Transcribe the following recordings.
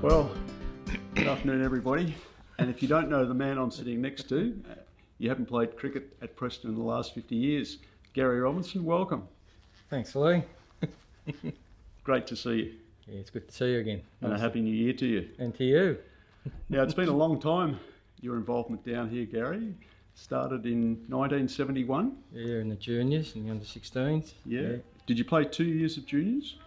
Well, good afternoon everybody, and if you don't know the man I'm sitting next to, you haven't played cricket at Preston in the last 50 years. Garry Robinson, welcome. Thanks, Lee. Great to see you. Yeah, it's good to see you again. And a happy new year to you. And to you. Now, it's been a long time, your involvement down here, Garry. Started in 1971. Yeah, in the juniors and the under-16s. Yeah. Did you play 2 years of juniors?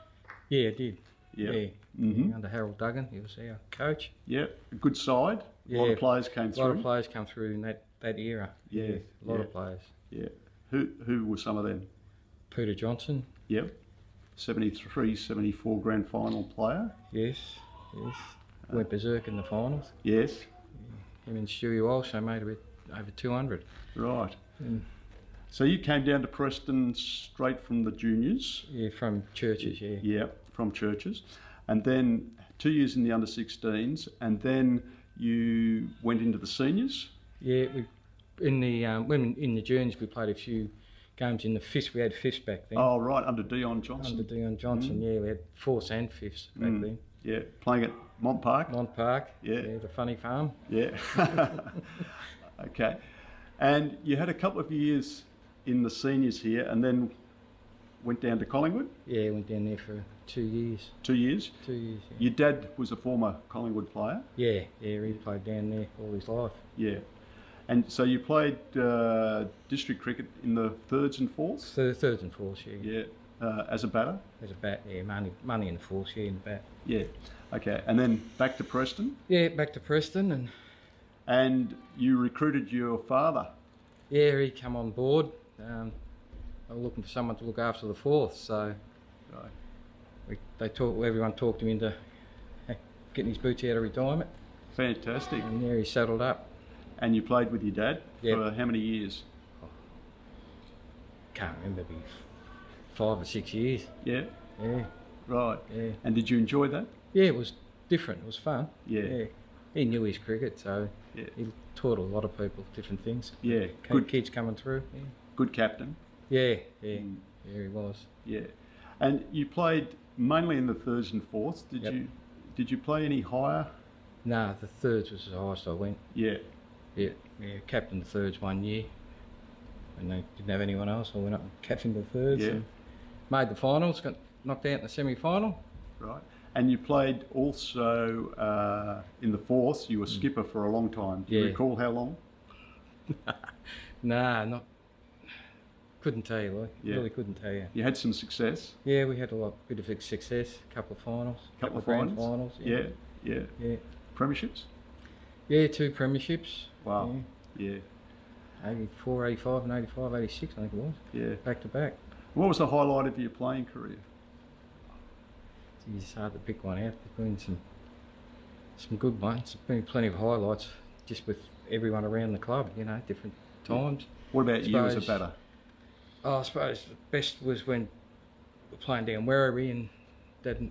Yeah, I did. Yeah. Yeah. Mm-hmm. Yeah, under Harold Duggan, he was our coach. Yeah, a good side. Yeah. A lot of players came through. A lot of players come through in that era. Yeah. A lot of players. Yeah. Who were some of them? Peter Johnson. Yep. 73, 74 grand final player. Yes. Went berserk in the finals. Yes. Him and Stewie Walsh, they made over 200. Right. And so you came down to Preston straight from the juniors? yeah, from Churches, yeah. Yeah, from Churches. And then 2 years in the under-16s, and then you went into the seniors? Yeah, when in the juniors we played a few games in the fifths. We had fifths back then. Oh, right, under Dion Johnson. Under Dion Johnson, yeah, we had fourths and fifths back then. Yeah, playing at Mont Park? Mont Park, yeah, the funny farm. Yeah. Okay. And you had a couple of years in the seniors here and then went down to Collingwood? Yeah, went down there for 2 years. 2 years? 2 years, yeah. Your dad was a former Collingwood player? Yeah, he played down there all his life. Yeah. And so you played district cricket in the thirds and fourths? Thirds and fourths, yeah. Yeah. As a batter? As a bat, yeah. Money in the fourths, yeah, in the bat. Yeah. Okay. And then back to Preston? Yeah, back to Preston. And you recruited your father? Yeah, he come on board. They were looking for someone to look after the fourths, so right. Everyone talked him into getting his boots out of retirement. Fantastic. And there he settled up. And you played with your dad Yep. for how many years? Can't remember, 5 or 6 years. Yeah. Yeah. Right. Yeah. And did you enjoy that? Yeah, it was different. It was fun. Yeah. He knew his cricket, so yeah. he taught a lot of people different things. Yeah. Good kids coming through. Yeah. Good captain. Yeah. Yeah, he was. Yeah. And you played mainly in the thirds and fourths. Yep. Did you play any higher? No, the thirds was the highest I went. Yeah. Yeah. Captained the thirds 1 year, and they didn't have anyone else. I went up and captained the thirds. Yeah. And made the finals. Got knocked out in the semi-final. Right. And you played also in the fourths. You were skipper for a long time. Do you recall how long? Nah, couldn't tell you, Lloyd. Yeah. Really couldn't tell you. You had some success. Yeah, we had a bit of success. Couple of finals. Couple of grand finals. Yeah. Premierships? Yeah, 2 premierships. Wow. Yeah. 84, 85 and 85, 86 I think it was. Yeah. Back to back. What was the highlight of your playing career? It's hard to pick one out. There's been some good ones. There's been plenty of highlights just with everyone around the club, different times. What about you as a batter? Oh, I suppose the best was when we were playing down Werribee and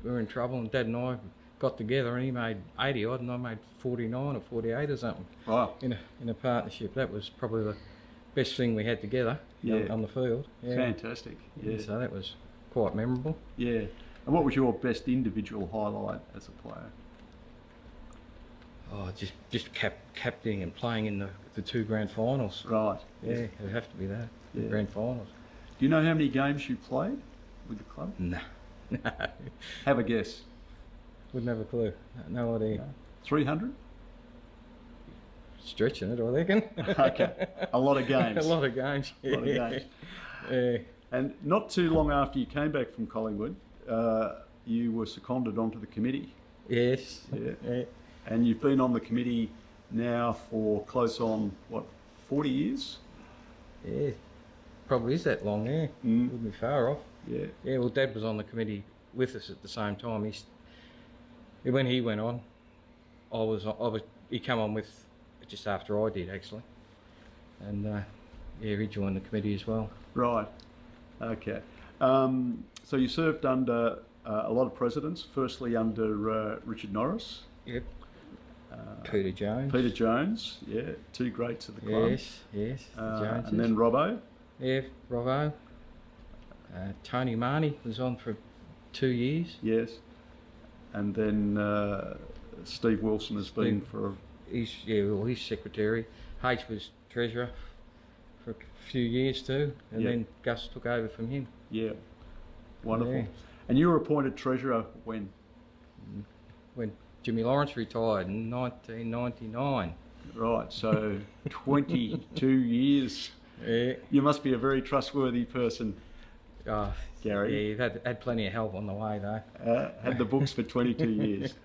we were in trouble, and Dad and I got together and he made 80 odd and I made 49 or 48 or something. Wow. In a partnership. That was probably the best thing we had together on the field. Yeah. Fantastic. Yeah. So that was quite memorable. Yeah. And what was your best individual highlight as a player? Oh, just captaining and playing in the 2 grand finals. Right. Yeah, it would have to be that. The grand finals. Do you know how many games you played with the club? No. Have a guess. Wouldn't have a clue. No idea. 300? Stretching it, I reckon. Okay. A lot of games. A lot of games. A lot of games. Yeah. And not too long after you came back from Collingwood, you were seconded onto the committee. Yes. Yeah. And you've been on the committee now for close on, 40 years? Yeah. Probably is that long, yeah. Wouldn't be far off. Yeah. Yeah, well, Dad was on the committee with us at the same time. When he went on, he came on with just after I did, actually. And he joined the committee as well. Right. Okay. So you served under a lot of presidents, firstly under Richard Norris. Yep. Peter Jones. Peter Jones, yeah, 2 greats of the club. Yes. And then Robbo. Yeah, Robbo. Tony Marnie was on for 2 years. Yes. And then Steve Wilson has been for. He's secretary. H was treasurer for a few years too, and then Gus took over from him. Yeah, wonderful. Yeah. And you were appointed treasurer when? When Jimmy Lawrence retired in 1999. Right, so 22 years. Yeah. You must be a very trustworthy person, Oh, Garry. yeah, you've had plenty of help on the way though. Had the books for 22 years.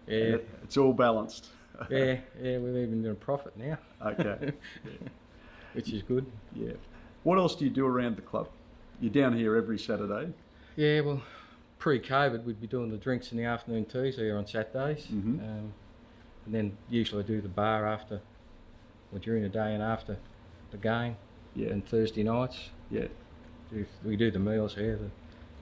Yeah. It's all balanced. Yeah, we've even done a profit now. Okay. Which is good. Yeah. What else do you do around the club? You're down here every Saturday. Yeah, well, pre-COVID we'd be doing the drinks in the afternoon teas here on Saturdays. Mm-hmm. And then usually I do the bar after, or during the day and after the game. Yeah. And Thursday nights. Yeah. We do the meals here.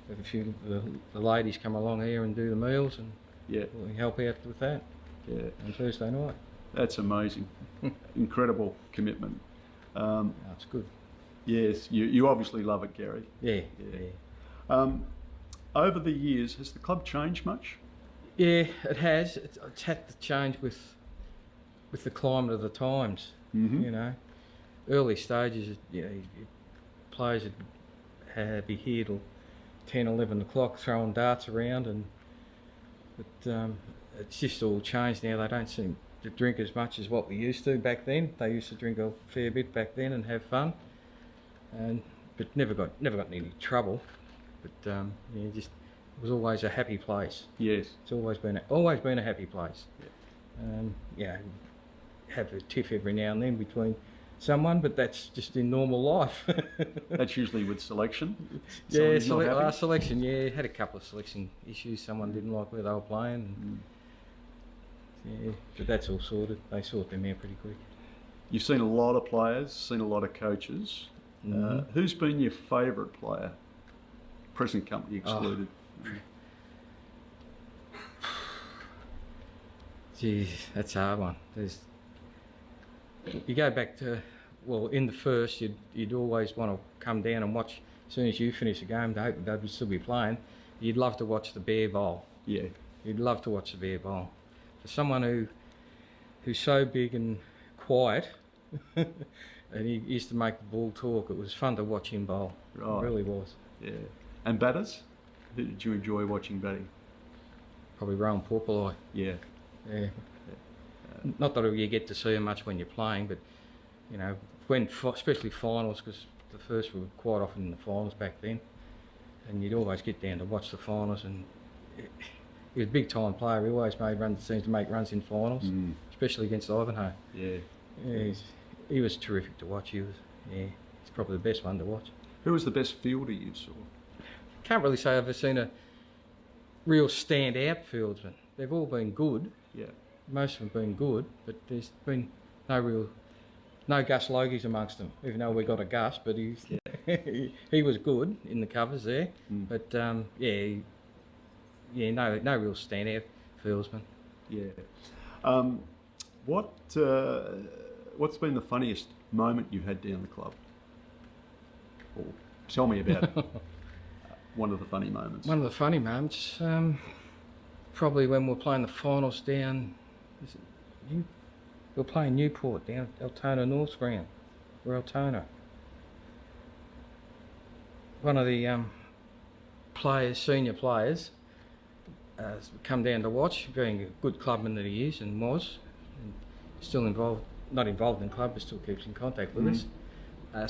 The ladies come along here and do the meals, and Yeah. we help out with that Yeah. on Thursday night. That's amazing. Incredible commitment. That's good. Yes, you obviously love it, Garry. Yeah. Over the years, has the club changed much? Yeah, it has. It's had to change with the climate of the times. Mm-hmm. You know, early stages, players would be here till 10, 11 o'clock throwing darts around, but it's just all changed now. They don't seem to drink as much as what we used to back then. They used to drink a fair bit back then and have fun, but never got in any trouble. But it was always a happy place. Yes. It's always been a happy place. Yeah. Have a tiff every now and then between someone, but that's just in normal life. That's usually with selection. Yeah, Someone's not happy? selection. Yeah, had a couple of selection issues. Someone didn't like where they were playing. Yeah, but that's all sorted. They sort them out pretty quick. You've seen a lot of players, seen a lot of coaches. Mm-hmm. Who's been your favourite player? Present company excluded. Geez, that's a hard one. You go back to, well, in the first, you'd always want to come down and watch. As soon as you finish a game, they'd still be playing. You'd love to watch the Bear Bowl. Yeah. You'd love to watch the Bear Bowl. For someone who's so big and quiet, and he used to make the ball talk, it was fun to watch him bowl. Right. It really was. Yeah. And batters? Who did you enjoy watching batting? Probably Rowan Porpeleye. Yeah. Yeah. Not that you get to see him much when you're playing, but especially finals, because the first were quite often in the finals back then, and you'd always get down to watch the finals. And he was a big time player. He always seemed to make runs in finals, especially against Ivanhoe. Yeah. He was terrific to watch. He's probably the best one to watch. Who was the best fielder you saw? Can't really say I've ever seen a real stand-out fieldsman. They've all been good. Yeah. Most of them have been good, but there's been no Gus Logies amongst them, even though we got a Gus, but he was good in the covers there. But no real standout fieldsman. Yeah. What's been the funniest moment you've had down the club? Or tell me about it. One of the funny moments. One of the funny moments, probably when we were playing the finals down. We were playing Newport down at Altona North's ground. We're Altona. One of the senior players, come down to watch, being a good clubman that he is and was, and still not involved in the club, but still keeps in contact with us.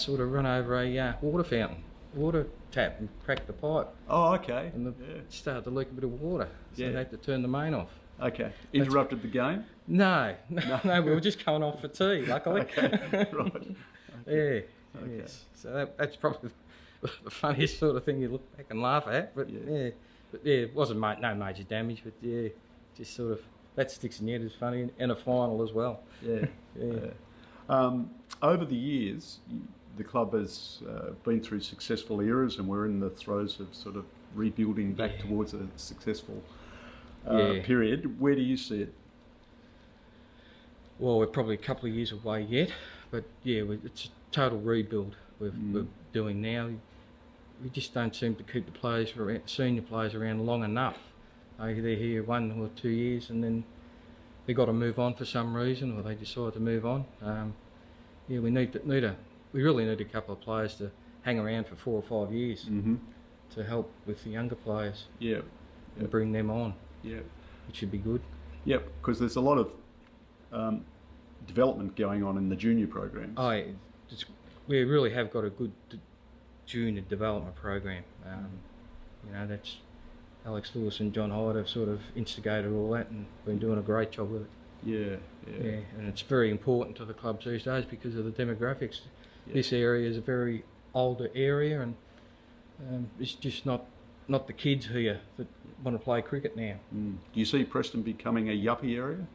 Sort of run over a water tap and cracked the pipe. Oh, okay. And it started to leak a bit of water, so they had to turn the main off. Okay. Interrupted the game? No, we were just going off for tea, luckily. Okay, right. Okay. Yeah. Okay. Yes. So that's probably the funniest sort of thing you look back and laugh at. But it wasn't no major damage, but just sort of that sticks in your head as funny, and a final as well. Yeah. Over the years, the club has been through successful eras, and we're in the throes of sort of rebuilding back towards a successful period. Where do you see it? Well, we're probably a couple of years away yet, but it's a total rebuild we're doing now. We just don't seem to keep the senior players around long enough. They're here 1 or 2 years and then they got to move on for some reason, or they decide to move on. Yeah, we really need a couple of players to hang around for 4 or 5 years to help with the younger players. Yeah. And bring them on. Yeah. Which should be good. Yep, because there's a lot of development going on in the junior programs. We really have got a good junior development program. You know, that's Alex Lewis and John Hyde have sort of instigated all that and been doing a great job with it. Yeah, and it's very important to the clubs these days because of the demographics. Yeah. This area is a very older area, and it's just not the kids here that want to play cricket now. Do you see Preston becoming a yuppie area?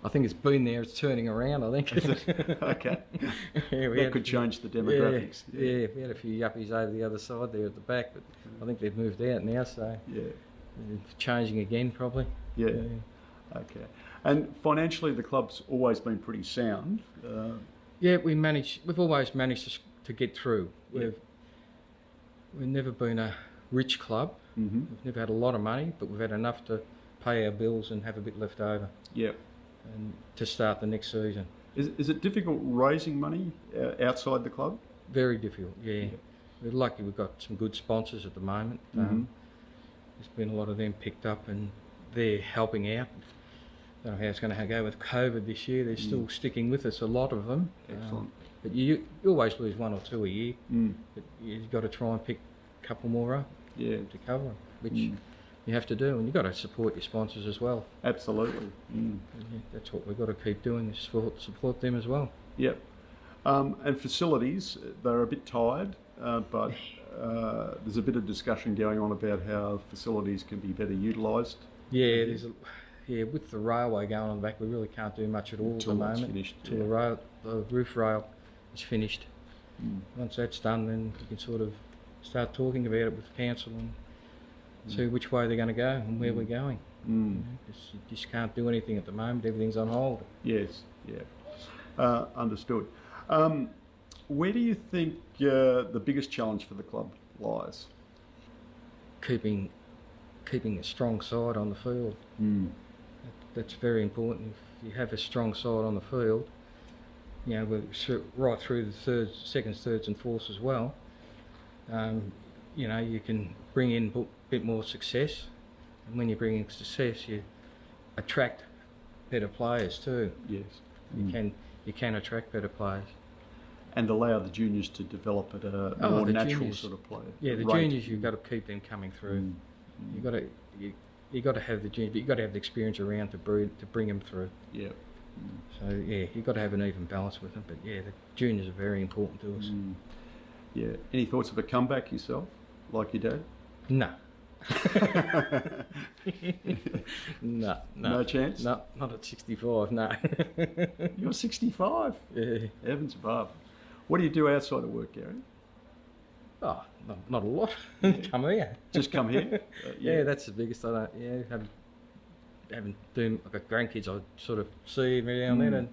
I think it's been there, it's turning around, I think. Okay. That could change the demographics. Yeah, we had a few yuppies over the other side there at the back, but I think they've moved out now, so it's changing again probably. Yeah. Okay. And financially the club's always been pretty sound. Yeah, we've always managed to get through. We've never been a rich club. We've never had a lot of money, but we've had enough to pay our bills and have a bit left over. Yep. And to start the next season. Is it difficult raising money outside the club? Very difficult, yeah. We're lucky we've got some good sponsors at the moment. There's been a lot of them picked up and they're helping out. I don't know how it's going to go with COVID this year. They're still sticking with us, a lot of them. Excellent. But you always lose 1 or 2 a year. But you've got to try and pick a couple more up to cover them, which you have to do, and you've got to support your sponsors as well. Absolutely. That's what we've got to keep doing, is support them as well. Yep. And facilities, they're a bit tired, but there's a bit of discussion going on about how facilities can be better utilised. Yeah, with the railway going on the back, we really can't do much at all at the moment. Until the roof rail is finished. Once that's done, then you can sort of start talking about it with the council and see which way they're going to go and where we're going. You just can't do anything at the moment, everything's on hold. Yes, understood. Where do you think the biggest challenge for the club lies? Keeping a strong side on the field. That's very important. If you have a strong side on the field, you know, we're right through the seconds, thirds and fourths as well. You know, you can bring in a bit more success, and when you bring in success, you attract better players too. Yes, you can attract better players, and allow the juniors to develop at a more natural juniors, sort of play. Yeah, the juniors, you've got to keep them coming through. You've got to have the juniors, but you've got to have the experience around to bring them through. Yeah. So yeah, you've got to have an even balance with them. But yeah, the juniors are very important to us. Yeah. Any thoughts of a comeback yourself, like your dad? No. No. No chance? No, not at 65, no. You're 65? Yeah. Heavens above. What do you do outside of work, Garry? Oh, not a lot. Come here. Just come here? Yeah, that's the biggest. I haven't done. I've got grandkids. I sort of see every now and then and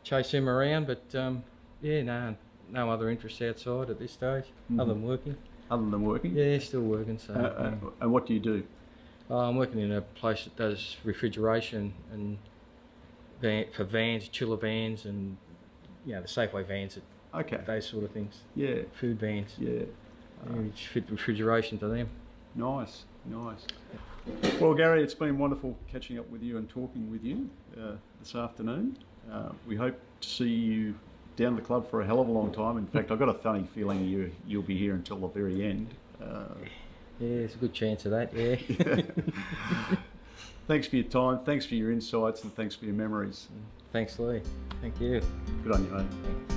chase them around. But no other interests outside at this stage, other than working. Other than working? Yeah, still working. So. And what do you do? I'm working in a place that does refrigeration and for vans, chiller vans, and the Safeway vans. Those sort of things. Yeah. Food vans. Yeah. Which fit refrigeration to them. Nice. Well, Garry, it's been wonderful catching up with you and talking with you this afternoon. We hope to see you down the club for a hell of a long time. In fact, I've got a funny feeling you'll be here until the very end. Yeah, there's a good chance of that, yeah. Thanks for your time, thanks for your insights, and thanks for your memories. Thanks, Lee. Thank you. Good on you, mate.